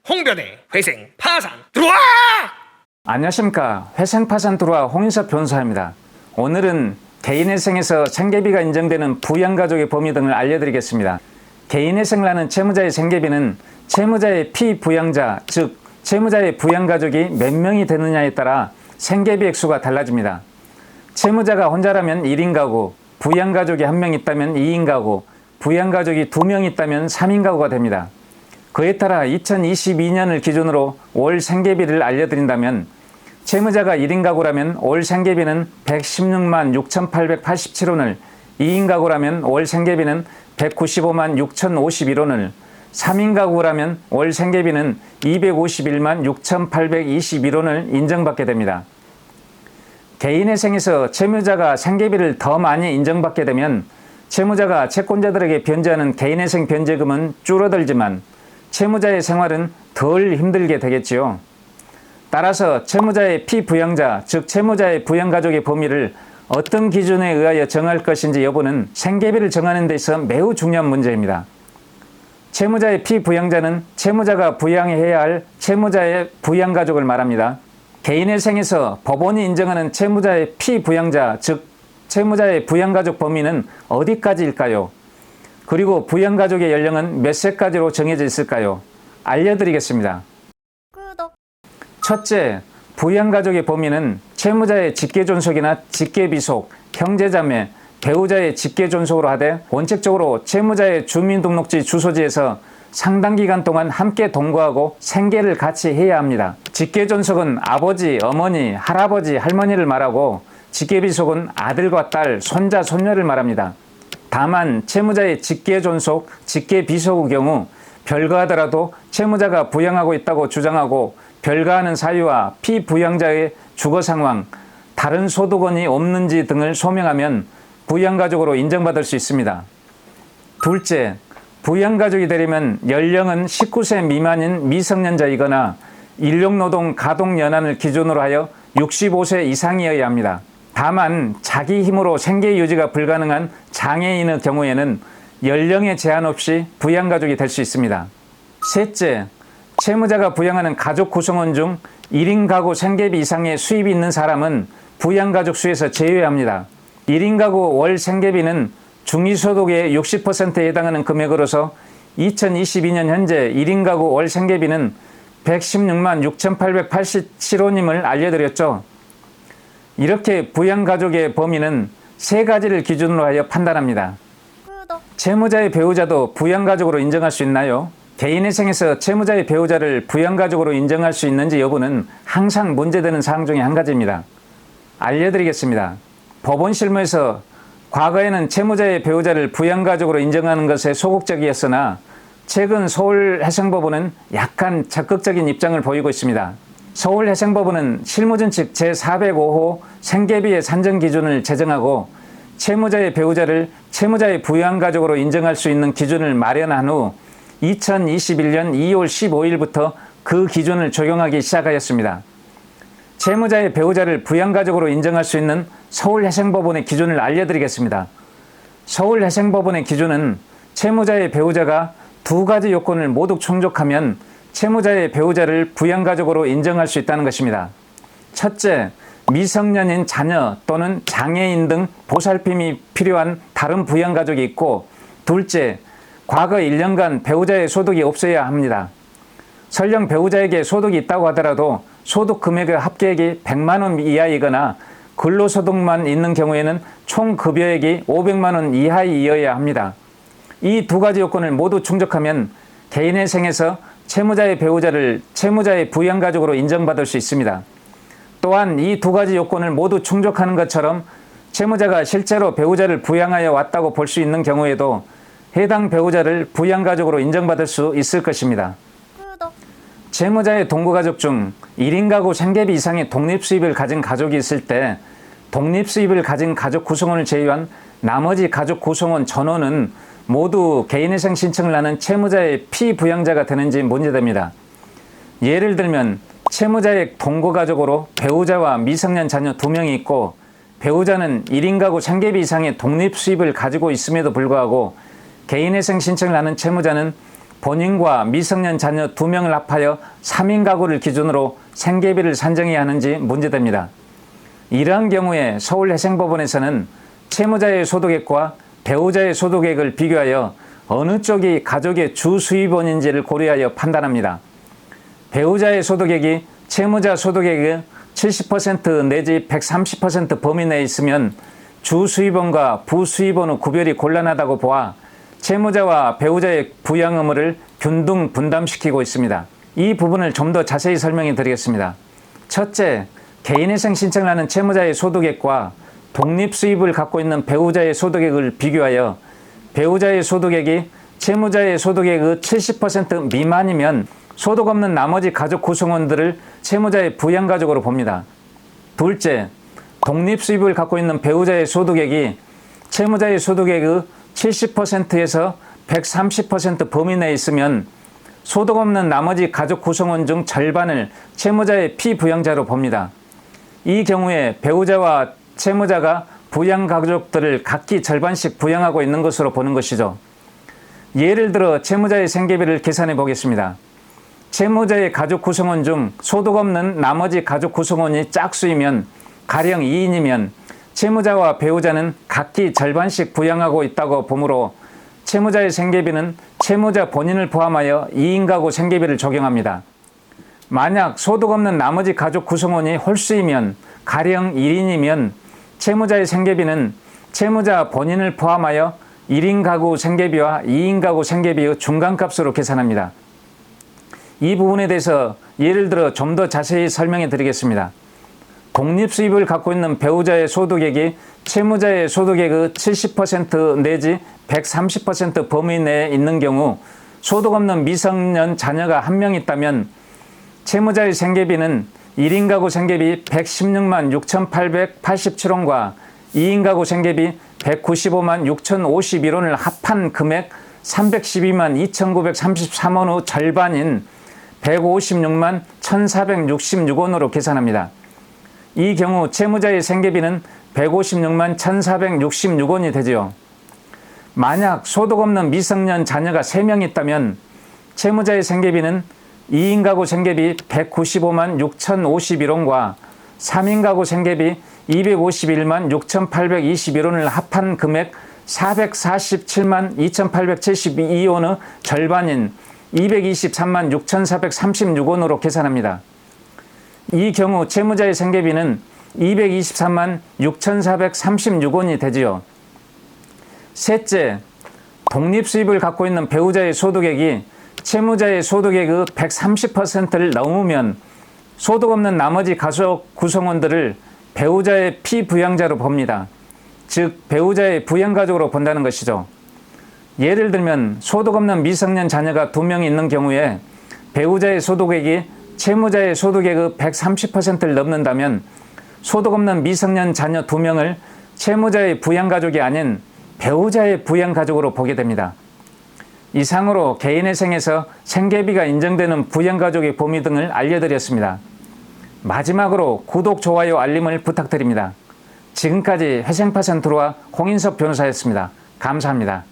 홍변의 회생 파산 들어와! 안녕하십니까. 회생 파산 들어와 홍인섭 변호사입니다. 오늘은 개인회생에서 생계비가 인정되는 부양가족의 범위 등을 알려드리겠습니다. 개인회생을 하는 채무자의 생계비는 채무자의 피부양자, 즉 채무자의 부양가족이 몇 명이 되느냐에 따라 생계비 액수가 달라집니다. 채무자가 혼자라면 1인 가구, 부양가족이 1명 있다면 2인 가구, 부양가족이 2명 있다면 3인 가구가 됩니다. 그에 따라 2022년을 기준으로 월 생계비를 알려드린다면 채무자가 1인 가구라면 월 생계비는 116만 6,887원을, 2인 가구라면 월 생계비는 195만 6,051원을, 3인 가구라면 월 생계비는 251만 6,821원을 인정받게 됩니다. 개인회생에서 채무자가 생계비를 더 많이 인정받게 되면 채무자가 채권자들에게 변제하는 개인회생 변제금은 줄어들지만 채무자의 생활은 덜 힘들게 되겠지요. 따라서 채무자의 피부양자, 즉 채무자의 부양가족의 범위를 어떤 기준에 의하여 정할 것인지 여부는 생계비를 정하는 데 있어 매우 중요한 문제입니다. 채무자의 피부양자는 채무자가 부양해야 할 채무자의 부양가족을 말합니다. 개인회생에서 법원이 인정하는 채무자의 피부양자, 즉 채무자의 부양가족 범위는 어디까지일까요? 그리고 부양가족의 연령은 몇 세까지로 정해져 있을까요? 알려드리겠습니다. 첫째, 부양가족의 범위는 채무자의 직계존속이나 직계비속, 형제자매, 배우자의 직계존속으로 하되 원칙적으로 채무자의 주민등록지 주소지에서 상당 기간 동안 함께 동거하고 생계를 같이 해야 합니다. 직계존속은 아버지, 어머니, 할아버지, 할머니를 말하고 직계비속은 아들과 딸, 손자, 손녀를 말합니다. 다만 채무자의 직계존속, 직계비속의 경우 별거하더라도 채무자가 부양하고 있다고 주장하고 별거하는 사유와 피부양자의 주거 상황, 다른 소득원이 없는지 등을 소명하면 부양가족으로 인정받을 수 있습니다. 둘째, 부양가족이 되려면 연령은 19세 미만인 미성년자이거나 인력노동 가동연한을 기준으로 하여 65세 이상이어야 합니다. 다만 자기 힘으로 생계 유지가 불가능한 장애인의 경우에는 연령에 제한 없이 부양가족이 될 수 있습니다. 셋째, 채무자가 부양하는 가족 구성원 중 1인 가구 생계비 이상의 수입이 있는 사람은 부양가족 수에서 제외합니다. 1인 가구 월 생계비는 중위소득의 60%에 해당하는 금액으로서 2022년 현재 1인 가구 월 생계비는 116만 6,887원임을 알려드렸죠. 이렇게 부양가족의 범위는 세 가지를 기준으로 하여 판단합니다. 채무자의 배우자도 부양가족으로 인정할 수 있나요? 개인회생에서 채무자의 배우자를 부양가족으로 인정할 수 있는지 여부는 항상 문제되는 사항 중에 한 가지입니다. 알려드리겠습니다. 법원 실무에서 과거에는 채무자의 배우자를 부양가족으로 인정하는 것에 소극적이었으나 최근 서울해생법원은 약간 적극적인 입장을 보이고 있습니다. 서울해생법원은 실무준칙 제405호 생계비의 산정 기준을 제정하고 채무자의 배우자를 채무자의 부양가족으로 인정할 수 있는 기준을 마련한 후 2021년 2월 15일부터 그 기준을 적용하기 시작하였습니다. 채무자의 배우자를 부양가족으로 인정할 수 있는 서울해생법원의 기준을 알려드리겠습니다. 서울해생법원의 기준은 채무자의 배우자가 두 가지 요건을 모두 충족하면 채무자의 배우자를 부양가족으로 인정할 수 있다는 것입니다. 첫째, 미성년인 자녀 또는 장애인 등 보살핌이 필요한 다른 부양가족이 있고, 둘째, 과거 1년간 배우자의 소득이 없어야 합니다. 설령 배우자에게 소득이 있다고 하더라도 소득 금액의 합계액이 100만 원 이하이거나 근로소득만 있는 경우에는 총 급여액이 500만 원 이하이어야 합니다. 이 두 가지 요건을 모두 충족하면 개인회생에서 채무자의 배우자를 채무자의 부양가족으로 인정받을 수 있습니다. 또한 이 두 가지 요건을 모두 충족하는 것처럼 채무자가 실제로 배우자를 부양하여 왔다고 볼 수 있는 경우에도 해당 배우자를 부양가족으로 인정받을 수 있을 것입니다. 채무자의 동거가족 중 1인 가구 생계비 이상의 독립수입을 가진 가족이 있을 때 독립수입을 가진 가족 구성원을 제외한 나머지 가족 구성원 전원은 모두 개인회생 신청을 하는 채무자의 피부양자가 되는지 문제됩니다. 예를 들면 채무자의 동거가족으로 배우자와 미성년 자녀 2명이 있고 배우자는 1인 가구 생계비 이상의 독립수입을 가지고 있음에도 불구하고 개인회생 신청을 하는 채무자는 본인과 미성년 자녀 2명을 합하여 3인 가구를 기준으로 생계비를 산정해야 하는지 문제됩니다. 이러한 경우에 서울해생법원에서는 채무자의 소득액과 배우자의 소득액을 비교하여 어느 쪽이 가족의 주 수입원인지를 고려하여 판단합니다. 배우자의 소득액이 채무자 소득액의 70% 내지 130% 범위 내에 있으면 주 수입원과 부수입원의 구별이 곤란하다고 보아 채무자와 배우자의 부양 의무를 균등 분담시키고 있습니다. 이 부분을 좀 더 자세히 설명해 드리겠습니다. 첫째, 개인회생 신청을 하는 채무자의 소득액과 독립수입을 갖고 있는 배우자의 소득액을 비교하여 배우자의 소득액이 채무자의 소득액의 70% 미만이면 소득 없는 나머지 가족 구성원들을 채무자의 부양가족으로 봅니다. 둘째, 독립수입을 갖고 있는 배우자의 소득액이 채무자의 소득액의 70%에서 130% 범위 내에 있으면 소득 없는 나머지 가족 구성원 중 절반을 채무자의 피부양자로 봅니다. 이 경우에 배우자와 채무자가 부양가족들을 각기 절반씩 부양하고 있는 것으로 보는 것이죠. 예를 들어 채무자의 생계비를 계산해 보겠습니다. 채무자의 가족 구성원 중 소득 없는 나머지 가족 구성원이 짝수이면 가령 2인이면 채무자와 배우자는 각기 절반씩 부양하고 있다고 보므로 채무자의 생계비는 채무자 본인을 포함하여 2인 가구 생계비를 적용합니다. 만약 소득 없는 나머지 가족 구성원이 홀수이면 가령 1인이면 채무자의 생계비는 채무자 본인을 포함하여 1인 가구 생계비와 2인 가구 생계비의 중간값으로 계산합니다. 이 부분에 대해서 예를 들어 좀 더 자세히 설명해 드리겠습니다. 독립수입을 갖고 있는 배우자의 소득액이 채무자의 소득액의 70% 내지 130% 범위 내에 있는 경우 소득 없는 미성년 자녀가 1명 있다면 채무자의 생계비는 1인 가구 생계비 116만 6,887원과 2인 가구 생계비 195만 6,051원을 합한 금액 312만 2,933원의 절반인 156만 1,466원으로 계산합니다. 이 경우 채무자의 생계비는 156만 1,466원이 되지요. 만약 소득 없는 미성년 자녀가 3명 있다면 채무자의 생계비는 2인 가구 생계비 195만 6,051원과 3인 가구 생계비 251만 6,821원을 합한 금액 447만 2,872원의 절반인 223만 6,436원으로 계산합니다. 이 경우 채무자의 생계비는 223만 6,436원이 되지요. 셋째, 독립수입을 갖고 있는 배우자의 소득액이 채무자의 소득액의 130%를 넘으면 소득 없는 나머지 가족 구성원들을 배우자의 피부양자로 봅니다. 즉 배우자의 부양가족으로 본다는 것이죠. 예를 들면 소득 없는 미성년 자녀가 2명이 있는 경우에 배우자의 소득액이 채무자의 소득액의 130%를 넘는다면 소득 없는 미성년 자녀 2명을 채무자의 부양가족이 아닌 배우자의 부양가족으로 보게 됩니다. 이상으로 개인회생에서 생계비가 인정되는 부양가족의 범위 등을 알려드렸습니다. 마지막으로 구독, 좋아요, 알림을 부탁드립니다. 지금까지 회생파센트로와 홍인섭 변호사였습니다. 감사합니다.